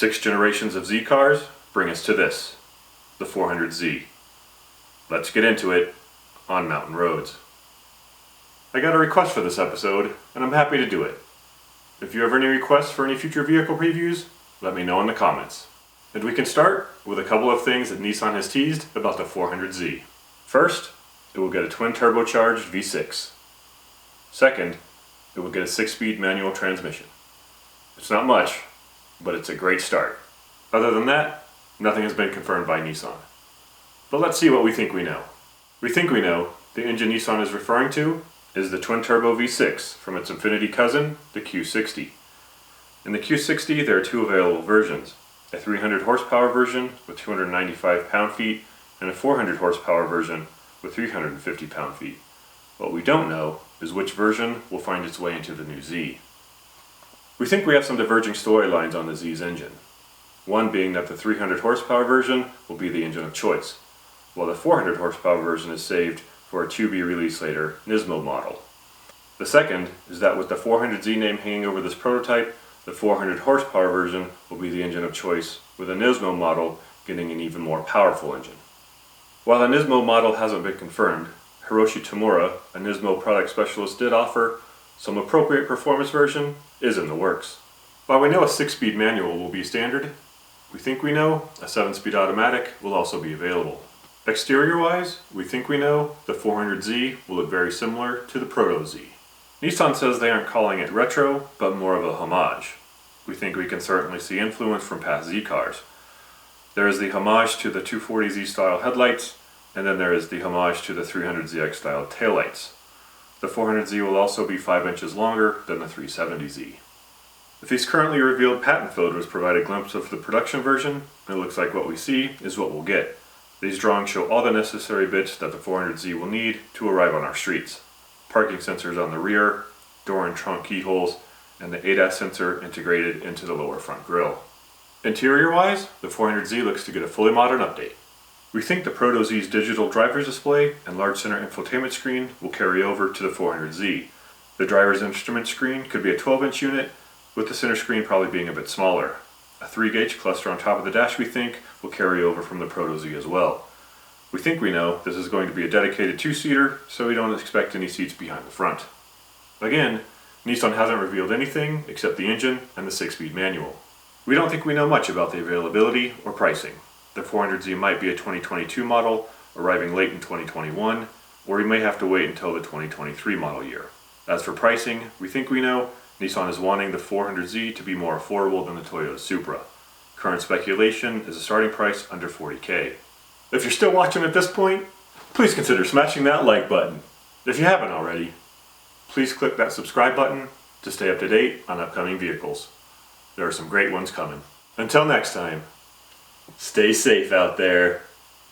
6 generations of Z cars bring us to this, the 400Z. Let's get into it on MtnRoads. I got a request for this episode, and I'm happy to do it. If you have any requests for any future vehicle previews, let me know in the comments. And we can start with a couple of things that Nissan has teased about the 400Z. First, it will get a twin turbocharged V6. Second, it will get a 6-speed manual transmission. It's not much, but it's a great start. Other than that, nothing has been confirmed by Nissan. But let's see what we think we know. We think we know the engine Nissan is referring to is the twin-turbo V6 from its Infinity cousin, the Q60. In the Q60, there are 2 available versions, a 300 horsepower version with 295 pound-feet and a 400 horsepower version with 350 pound-feet. What we don't know is which version will find its way into the new Z. We think we have some diverging storylines on the Z's engine. One being that the 300 horsepower version will be the engine of choice, while the 400 horsepower version is saved for a to-be-released-later NISMO model. The second is that with the 400Z name hanging over this prototype, the 400 horsepower version will be the engine of choice, with a NISMO model getting an even more powerful engine. While the NISMO model hasn't been confirmed, Hiroshi Tamura, a NISMO product specialist, did offer some appropriate performance version is in the works. While we know a 6-speed manual will be standard, we think we know a 7-speed automatic will also be available. Exterior-wise, we think we know the 400Z will look very similar to the Proto Z. Nissan says they aren't calling it retro, but more of a homage. We think we can certainly see influence from past Z cars. There is the homage to the 240Z style headlights, and then there is the homage to the 300ZX style taillights. The 400Z will also be 5 inches longer than the 370Z. If these currently revealed patent photos provide a glimpse of the production version, it looks like what we see is what we'll get. These drawings show all the necessary bits that the 400Z will need to arrive on our streets. Parking sensors on the rear, door and trunk keyholes, and the ADAS sensor integrated into the lower front grille. Interior-wise, the 400Z looks to get a fully modern update. We think the Proto Z's digital driver's display and large center infotainment screen will carry over to the 400Z. The driver's instrument screen could be a 12-inch unit, with the center screen probably being a bit smaller. A 3-gauge cluster on top of the dash, we think, will carry over from the Proto Z as well. We think we know this is going to be a dedicated 2-seater, so we don't expect any seats behind the front. Again, Nissan hasn't revealed anything except the engine and the 6-speed manual. We don't think we know much about the availability or pricing. The 400Z might be a 2022 model, arriving late in 2021, or we may have to wait until the 2023 model year. As for pricing, we think we know Nissan is wanting the 400Z to be more affordable than the Toyota Supra. Current speculation is a starting price under $40,000. If you're still watching at this point, please consider smashing that like button. If you haven't already, please click that subscribe button to stay up to date on upcoming vehicles. There are some great ones coming. Until next time, stay safe out there.